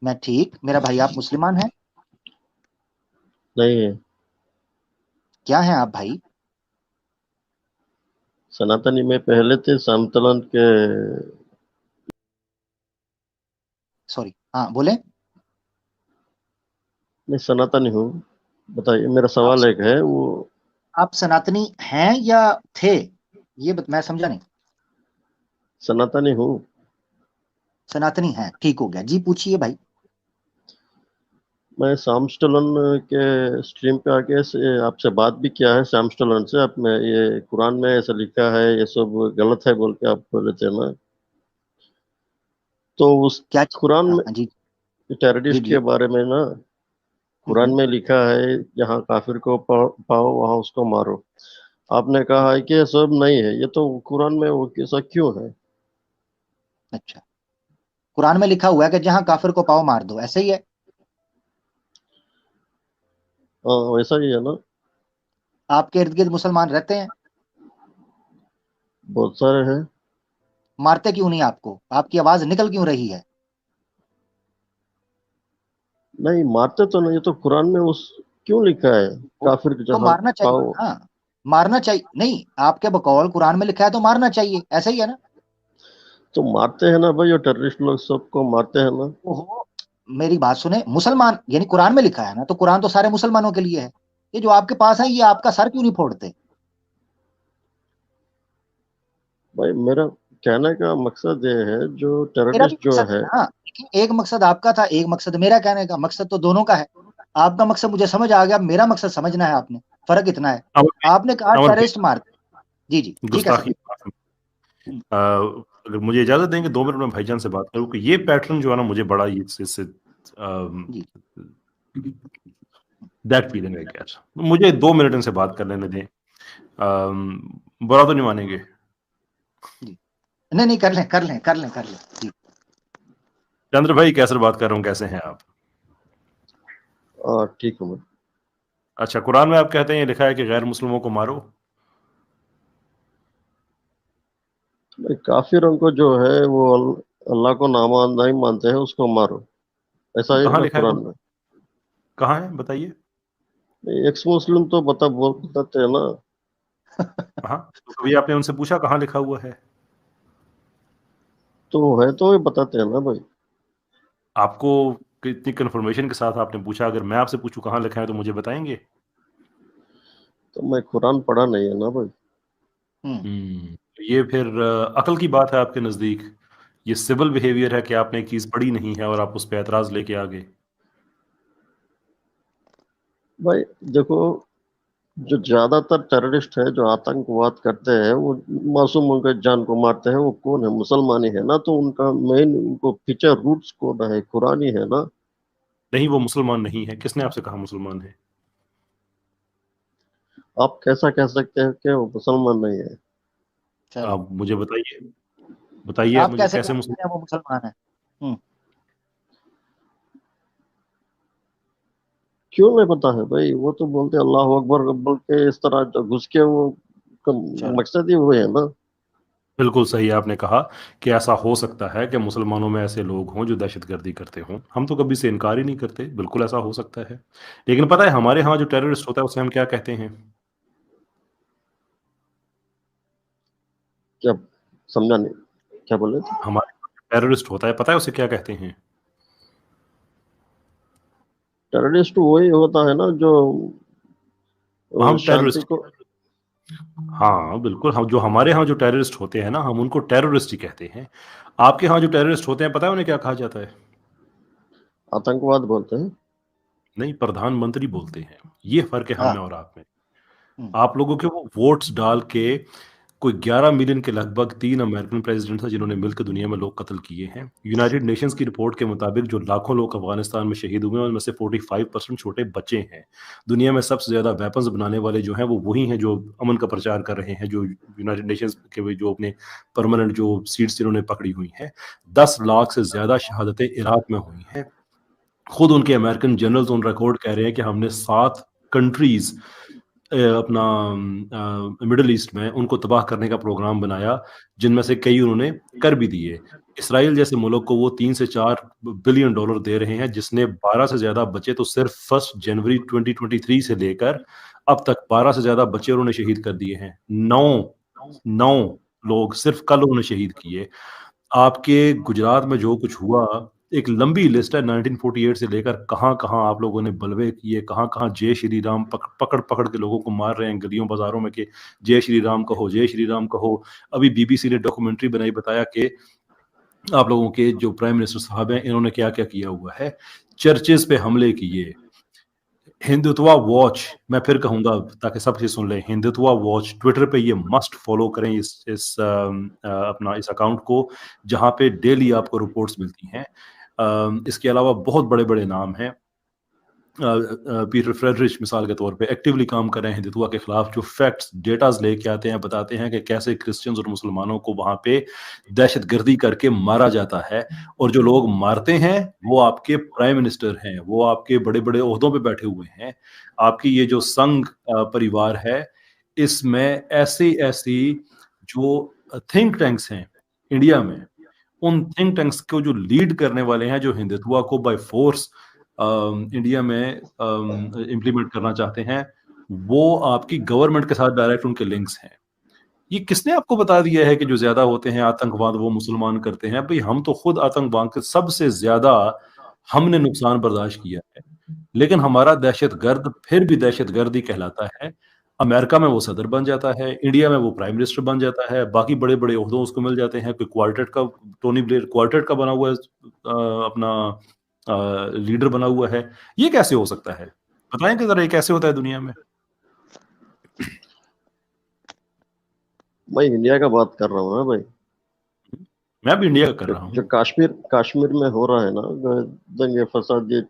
मैं ठीक। मेरा भाई, आप मुसलमान हैं? नहीं है। क्या हैं आप भाई? सनातनी में पहले थे, समतलन के। सॉरी, हाँ बोले। मैं सनातनी हूँ। बताइए, मेरा आप सवाल एक है वो। आप सनातनी हैं या थे? मैं समझा नहीं। सनातनी हूँ। सनातनी हैं, ठीक हो गया जी, पूछिए भाई। मैं समतलन के स्ट्रीम पे आके से आपसे बात भी किया है। समतलन से आप में ये कुरान में ऐसा लिखा है, ये सब गलत है बोल के आप बोले थे ना। तो उस क्या चीज? कुरान हाँ में हाँ, जी जी टेररिस्ट के जी। बारे में ना, कुरान हम्म। में लिखा है जहाँ काफिर को पाओ वहां उसको मारो। आपने कहा है कि ये सब नहीं है, ये तो कुरान में वो कैसा क्यों है? अच्छा, कुरान में लिखा हुआ है कि जहां काफिर को पाओ मार दो, ऐसे ही है। हाँ, वैसा ही है ना। आपके इर्द गिर्द मुसलमान रहते हैं? बहुत सारे हैं। मारते क्यों नहीं आपको? आपकी आवाज निकल क्यों रही है? नहीं, मारते तो नहीं, ये तो कुरान में उस क्यों लिखा है? काफिर को तो जहाँ मारना चाहिए। पाओ। हाँ, मारना चाहिए। नहीं, आपके बकौल कुरान में लिखा है तो मारना चाहिए, ऐसा ही है ना? तो मारते हैं ना भाई, ये टेररिस्ट लोग सबको मारते हैं ना। ओहो, मेरी बात सुने। मुसलमान यानी कुरान में लिखा है ना, तो कुरान तो सारे मुसलमानों के लिए है। ये जो आपके पास है, ये आपका सर क्यों नहीं फोड़ते? भाई मेरा कहने का मकसद ये है, जो मेरा भी टेररिस्ट जो मकसद है। है ना, लेकिन एक मकसद आपका था, एक मकसद मेरा। कहने का मकसद तो दोनों का है। आपका मकसद मुझे समझ आ गया, मेरा मकसद समझना है आपने। फर्क इतना है। अमर आपने कहा अमर भाई, टेररिस्ट मार। जी जी, ठीक है सर। गुस्ताखी। अ, अगर मुझे इजाजत देंगे 2 मिनट में भाईजान से बात करूं कि ये पैटर्न जो है ना, मुझे बड़ा ये इससे जी दैट फीलिंग है। यार मुझे 2 मिनट इनसे बात कर लेने दें। बुरा तो नहीं मानेंगे? जी। नहीं नहीं, कर लें कर लें कर लें कर लें जी। चंद्र भाई, कैसे बात कर रहा हूँ, कैसे हैं आप? ठीक हूँ मैं। अच्छा, कुरान में आप कहते हैं ये लिखा है कि गैर मुस्लिमों को मारो। भाई काफिरों को जो है वो अल्लाह को नहीं मानते हैं उसको मारो, ऐसा है कहाँ ना लिखा है? कुरान में। कहाँ है, बताइए। एक्स मुस्लिम तो बताते हैं ना। हाँ, तो कभी आपने उनसे पूछा कहाँ लिखा हुआ है? तो है तो ये बताते हैं ना भाई। आपको कितनी कंफर्मेशन के साथ आपने पूछा? अगर मैं आपसे पूछूं कहाँ लिखा है तो मुझे बताएंगे? तो मैं कुरान पढ़ा नहीं है ना भाई। हम्म। तो ये फिर अकल की बात है आपके नजदीक? ये सिविल बिहेवियर है कि आपने एक चीज पढ़ी नहीं है और आप उस पर एतराज लेके आ गए? भाई देखो, जो ज्यादातर टेररिस्ट है जो आतंकवाद करते हैं वो मासूमों के जान को मारते हैं, वो कौन है? मुसलमान ही है ना। तो उनका मेन उनको पीछे रूट्स कौन है? कुरान ही है ना। नहीं, वो मुसलमान नहीं है। किसने आपसे कहा मुसलमान है? आप कैसा कह सकते हैं कि वो मुसलमान नहीं है? चलो, आप मुझे बताइए, बताइए आप आप मुझे कैसे कैसे कह मुसलमान। सकते हैं वो मुसलमान है? हम्म। क्यों नहीं पता है भाई? वो तो बोलते हैं अल्लाह अकबर बोल के, इस तरह जो घुस के वो का चलो। मकसद ही वो है ना। बिल्कुल सही आपने कहा कि ऐसा हो सकता है कि मुसलमानों में ऐसे लोग हों जो दहशतगर्दी करते हों। हम तो कभी से इनकार ही नहीं करते, बिल्कुल ऐसा हो सकता है। लेकिन पता है हमारे यहाँ जो टेररिस्ट होता है उसे हम क्या कहते हैं? क्या? समझा नहीं, क्या बोले थे? हमारे टेररिस्ट होता है, पता है उसे क्या कहते हैं? टेररिस्ट वही होता है ना जो हम शांति टेररिस्ट, को। हाँ बिल्कुल, हम जो हमारे यहाँ जो टेररिस्ट होते हैं ना, हम उनको टेररिस्ट ही कहते हैं। आपके यहाँ जो टेररिस्ट होते हैं, पता है उन्हें क्या कहा जाता है? आतंकवाद बोलते हैं। नहीं, प्रधानमंत्री बोलते हैं। ये फर्क है हम हाँ। में और आप में। हम्म। आप लोगों के वो वोट्स डाल के कोई 11 मिलियन के लगभग 3 अमेरिकन प्रेसिडेंट था जिन्होंने मिलकर दुनिया में लोग कत्ल किए हैं। यूनाइटेड नेशंस की रिपोर्ट के मुताबिक जो लाखों लोग अफगानिस्तान में शहीद हुए हैं उनमें से 45% छोटे बच्चे हैं। दुनिया में सबसे ज्यादा वेपन्स बनाने वाले जो हैं वो वही हैं जो अमन का प्रचार कर रहे हैं, जो यूनाइटेड नेशंस के जो अपने परमानेंट जो सीट्स इन्होंने पकड़ी हुई हैं। 10 लाख से ज्यादा शहादतें इराक में हुई हैं। खुद उनके अमेरिकन जनरल्स ऑन रिकॉर्ड कह रहे हैं कि हमने 7 कंट्रीज अपना मिडिल ईस्ट में उनको तबाह करने का प्रोग्राम बनाया, जिनमें से कई उन्होंने कर भी दिए। इसराइल जैसे मुल्क को वो 3 से 4 बिलियन डॉलर दे रहे हैं, जिसने 12 से ज़्यादा बच्चे तो सिर्फ 1 जनवरी 2023 से लेकर अब तक 12 से ज़्यादा बच्चे उन्होंने शहीद कर दिए हैं। 9 लोग सिर्फ कल उन्होंने शहीद किए। आपके गुजरात में जो कुछ हुआ, एक लंबी लिस्ट है 1948 से लेकर कहाँ-कहाँ आप लोगों ने बलवे किए, कहाँ-कहाँ जय श्री राम पकड़-पकड़ के लोगों को मार रहे हैं गलियों बाज़ारों में कि जय श्री राम कहो, जय श्री राम कहो। अभी बीबीसी ने डॉक्यूमेंट्री बनाई, बताया कि आप लोगों के जो प्राइम मिनिस्टर साहब हैं, इन्होंने क्या-क्या किया हुआ है। चर्चेज़ पे हमले किए। हिंदुत्वा वॉच, मैं फिर कहूंगा ताकि सब चीज सुन लें, हिंदुत्वा वॉच ट्विटर पे ये मस्ट फॉलो करें इस अपना इस अकाउंट को, जहां पे डेली आपको रिपोर्ट्स मिलती हैं। इसके अलावा बहुत बड़े बड़े नाम हैं। पीटर फ्रेडरिच मिसाल के तौर पे एक्टिवली काम कर रहे हैं हिंदुत्वा के खिलाफ, जो फैक्ट्स डेटाज लेके आते हैं, बताते हैं कि कैसे क्रिश्चियंस और मुसलमानों को वहां पे दहशतगर्दी करके मारा जाता है। और जो लोग मारते हैं वो आपके प्राइम मिनिस्टर हैं, वो आपके बड़े बड़े ओहदों पे बैठे हुए हैं। आपकी ये जो संघ परिवार है, इसमें ऐसी ऐसी जो थिंक टैंक्स हैं इंडिया में, उन थिंक टैंक्स को जो लीड करने वाले हैं, जो हिंदुत्वा को बाय फोर्स इंडिया में इम्प्लीमेंट करना चाहते हैं, वो आपकी गवर्नमेंट के साथ डायरेक्ट उनके लिंक्स हैं। ये किसने आपको बता दिया है कि जो ज्यादा होते हैं आतंकवाद वो मुसलमान करते हैं? भाई हम तो खुद आतंकवाद के सबसे ज्यादा हमने नुकसान बर्दाश्त किया है, लेकिन हमारा दहशतगर्द फिर भी दहशतगर्द ही कहलाता है। अमेरिका में वो सदर बन जाता है, इंडिया में वो प्राइम मिनिस्टर बन जाता है, बाकी बड़े बड़े ओहदों उसको मिल जाते हैं। कोई क्वार्टेट का, टोनी ब्लेयर क्वार्टेट का बना हुआ है, अपना लीडर बना हुआ है। ये कैसे हो सकता है? बताएं कि जरा ये कैसे होता है दुनिया में। मैं इंडिया का बात कर रहा हूँ ना भाई, मैं भी इंडिया का कर रहा जो हूँ। कश्मीर में हो रहा है ना, दंगे फसाद, ये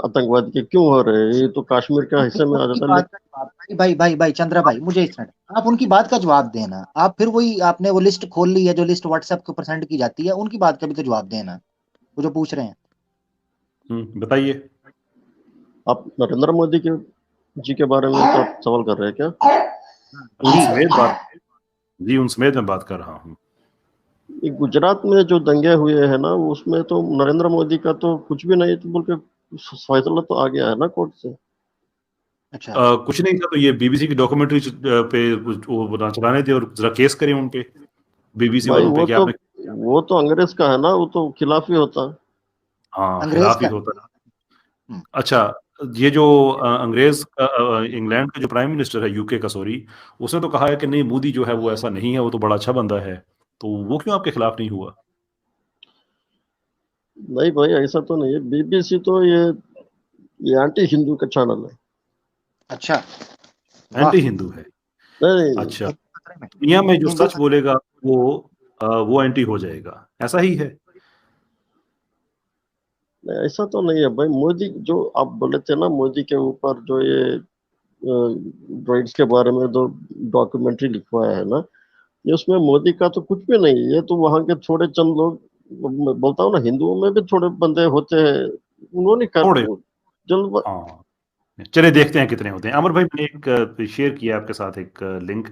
आतंकवाद के क्यों हो रहे हैं, ये तो कश्मीर का हिस्से में आ जाता है। भाई चंद्रा भाई, मुझे इस मिनट आप उनकी बात का जवाब देना। आप फिर वही आपने वो लिस्ट खोल ली है जो लिस्ट व्हाट्सएप के ऊपर सेंड की जाती है, उनकी बात का भी तो जवाब देना, वो जो पूछ रहे हैं। बताइए। आप नरेंद्र मोदी के जी के बारे में तो सवाल कर रहे हैं क्या? उन समेत मैं बात कर रहा हूँ। गुजरात में जो दंगे हुए हैं ना, उसमें तो नरेंद्र मोदी का तो कुछ भी नहीं, तो बोल के फैसला तो आ गया है ना कोर्ट से। अच्छा, कुछ नहीं था तो ये बीबीसी की डॉक्यूमेंट्री पे वो चलाने थे और जरा केस करें उन पे, बीबीसी भाई वालों पे, क्या आपने। वो तो अंग्रेज का है ना, वो तो खिलाफ ही होता। हाँ, अंग्रेज खिलाफ ही का। होता है। अच्छा, ये जो अंग्रेज का इंग्लैंड का जो प्राइम मिनिस्टर है, यूके का, सॉरी, उसने तो कहा है कि नहीं, मोदी जो है वो ऐसा नहीं है, वो तो बड़ा अच्छा बंदा है। तो वो क्यों आपके खिलाफ नहीं हुआ? नहीं भाई, ऐसा तो नहीं है। बीबीसी तो ये एंटी हिंदू का चैनल है। अच्छा, एंटी हिंदू है? नहीं, अच्छा, दुनिया में जो सच बोलेगा वो एंटी हो जाएगा, ऐसा ही है? ऐसा तो नहीं है भाई। मोदी जो आप बोले थे ना, मोदी के ऊपर जो ये ड्रग्स के बारे में जो डॉक्यूमेंट्री लिखवाया है ना, ये उसमें मोदी का तो कुछ भी नहीं है। ये तो वहां के थोड़े चंद लोग, मैं बोलता हूँ ना, हिंदुओं में भी थोड़े बंदे होते हैं, उन्होंने कर थोड़े, जल्द। हाँ। चलिए देखते हैं कितने होते हैं। अमर भाई, मैंने एक शेयर किया आपके साथ एक लिंक,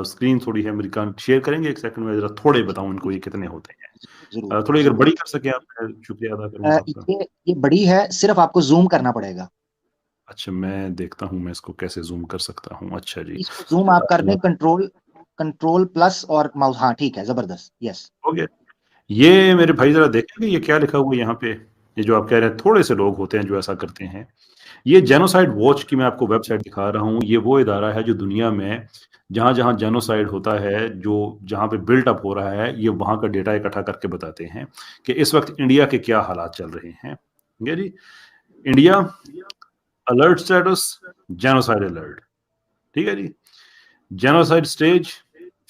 स्क्रीन थोड़ी है मेरी, शेयर करेंगे एक सेकंड में, जरा थोड़े बताऊं इनको ये कितने होते हैं। थोड़ी अगर बड़ी कर सके आप, मैं शुक्रिया अदा करूंगा आपका। ये बड़ी है, सिर्फ आपको जूम करना पड़ेगा। अच्छा, मैं देखता हूं मैं इसको कैसे जूम कर सकता हूँ। अच्छा जी, इसको जूम आप कर दें, कंट्रोल प्लस और माउस। हाँ ठीक है, जबरदस्त, यस हो गया। ये मेरे भाई जरा देखेंगे ये क्या लिखा हुआ है यहाँ पे। ये जो आप कह रहे हैं थोड़े से लोग होते हैं जो ऐसा करते हैं, ये जेनोसाइड वॉच की मैं आपको वेबसाइट दिखा रहा हूँ। ये वो इदारा है जो दुनिया में जहां जहां जेनोसाइड होता है, जो जहां पे बिल्ट अप हो रहा है, ये वहां का डेटा इकट्ठा करके बताते हैं कि इस वक्त इंडिया के क्या हालात चल रहे हैं। ठीक है जी, India alert status, genocide alert. ठीक है जी, जेनोसाइड स्टेज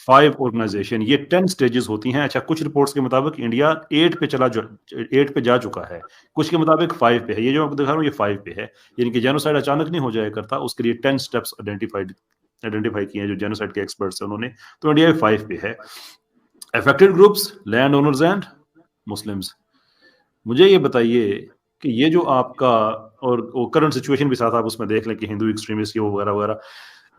5 ऑर्गेनाइजेशन, ये 10 स्टेजेस होती हैं। अच्छा, कुछ रिपोर्ट्स के मुताबिक इंडिया 8 पे जा चुका है, कुछ के मुताबिक 5 पे है। ये जो मैं दिखा रहा हूँ ये 5 पे है, यानी कि जेनोसाइड अचानक नहीं हो जाया करता, उसके लिए 10 स्टेप्स आइडेंटिफाई किए हैं जो जेनोसाइड के एक्सपर्ट्स हैं उन्होंने। तो इंडिया 5 पे है। Affected groups, land owners and Muslims. मुझे ये बताइए कि ये जो आपका और करंट सिचुएशन भी साथ आप उसमें देख लें कि हिंदू एक्सट्रीमिस्ट, ये वगैरह वगैरह,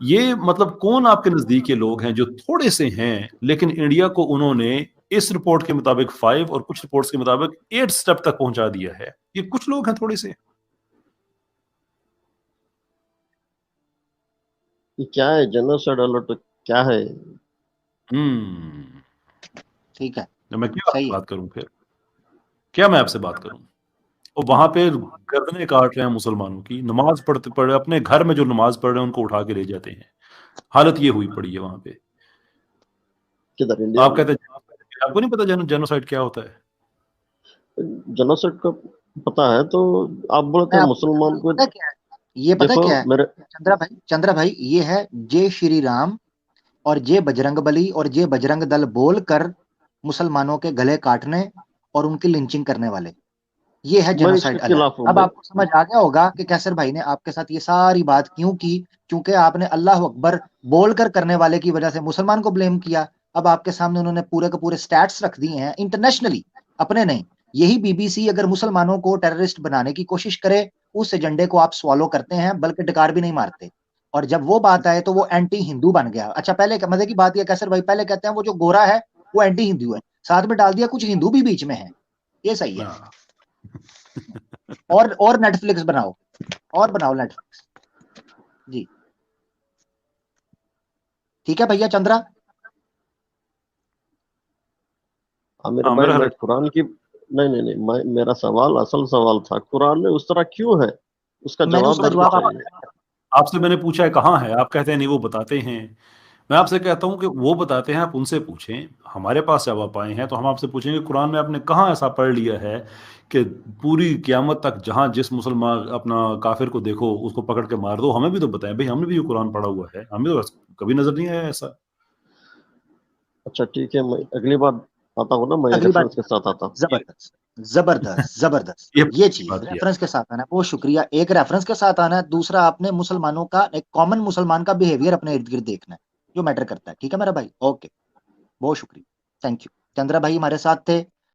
ये मतलब कौन आपके नजदीक के लोग हैं जो थोड़े से हैं लेकिन इंडिया को उन्होंने इस रिपोर्ट के मुताबिक 5 और कुछ रिपोर्ट्स के मुताबिक 8 स्टेप तक पहुंचा दिया है? ये कुछ लोग हैं थोड़े से। ये क्या है जेनोसाइड अलर्ट, क्या है? ठीक है, तो मैं क्या सही है। बात करूं फिर? क्या मैं आपसे बात करूं? और वहां पे गर्दनें काट रहे हैं मुसलमानों की, नमाज पढ़ते पढ़े अपने घर में जो नमाज पढ़ रहे हैं उनको उठा के ले जाते हैं। हालत ये हुई पड़ी है वहां पे। किधर, इंडिया आप में? कहते हैं आपको नहीं पता जेनोसाइड क्या होता है? जेनोसाइड का पता है, तो आप बोलते मैं हैं आपको मुसलमान को। पता क्या है, ये पता देखो क्या है मेरे, चंद्रा भाई, ये है जय श्री राम और जय बजरंग बली और जय बजरंग दल बोलकर मुसलमानों के गले काटने और उनकी लिंचिंग करने वाले, ये है मैं इसके जेनोसाइड अलर्ट। खिलाफ हूँ अब मैं। आपको समझ आ गया होगा कि कैसर भाई ने आपके साथ ये सारी बात क्यों की, क्योंकि आपने अल्लाह अकबर बोलकर करने वाले की वजह से मुसलमान को ब्लेम किया। अब आपके सामने उन्होंने पूरे के पूरे स्टैट्स रख दिए हैं इंटरनेशनली, अपने नहीं। यही बीबीसी अगर मुसलमानों को टेररिस्ट बनाने की कोशिश करे, उस एजेंडे को आप स्वॉलो करते हैं, बल्कि डकार भी नहीं मारते। और जब वो बात आए तो वो एंटी हिंदू बन गया। अच्छा, पहले मजे की बात यह कैसर भाई, पहले कहते हैं वो जो गोरा है वो एंटी हिंदू है, साथ में डाल दिया कुछ हिंदू भी बीच में है। ये सही है। हाँ। और नेटफ्लिक्स बनाओ, और बनाओ नेटफ्लिक्स जी। ठीक है भैया चंद्रा। आमिर हाँ, भाई, मेरा मैं कुरान की, नहीं नहीं नहीं, मेरा सवाल, असल सवाल था, कुरान में उस तरह क्यों है, उसका मैंने जवाब उसका मेरे को जवाब चाहिए। आपसे मैंने पूछा है कहाँ है, आप कहते हैं नहीं वो बताते हैं। मैं आपसे कहता हूँ कि वो बताते हैं, आप उनसे पूछें। हमारे पास जब आप आए हैं तो हम आपसे पूछेंगे कुरान में आपने कहाँ ऐसा पढ़ लिया है कि पूरी क़यामत तक जहाँ जिस मुसलमान अपना काफिर को देखो उसको पकड़ के मार दो। हमें भी तो बताएं भाई, हमने भी ये कुरान पढ़ा हुआ है, हमें तो कभी नजर नहीं आया ऐसा। अच्छा ठीक है, मैं अगली बार आता हूँ ना, मैं अगली बार रेफरेंस के साथ आता हूँ। जबरदस्त, जबरदस्त, जबरदस्त। ये ये चीज बात किया। रेफरेंस के साथ आना है, बहुत शुक्रिया। एक रेफरेंस के साथ आना है, दूसरा आपने मुसलमानों का, एक कॉमन मुसलमान का बिहेवियर अपने इर्द गिर्द देखना है, जो मैटर करता है। ठीक है मेरा भाई, ओके, बहुत शुक्रिया, थैंक यू। चंद्रा भाई हमारे साथ थे।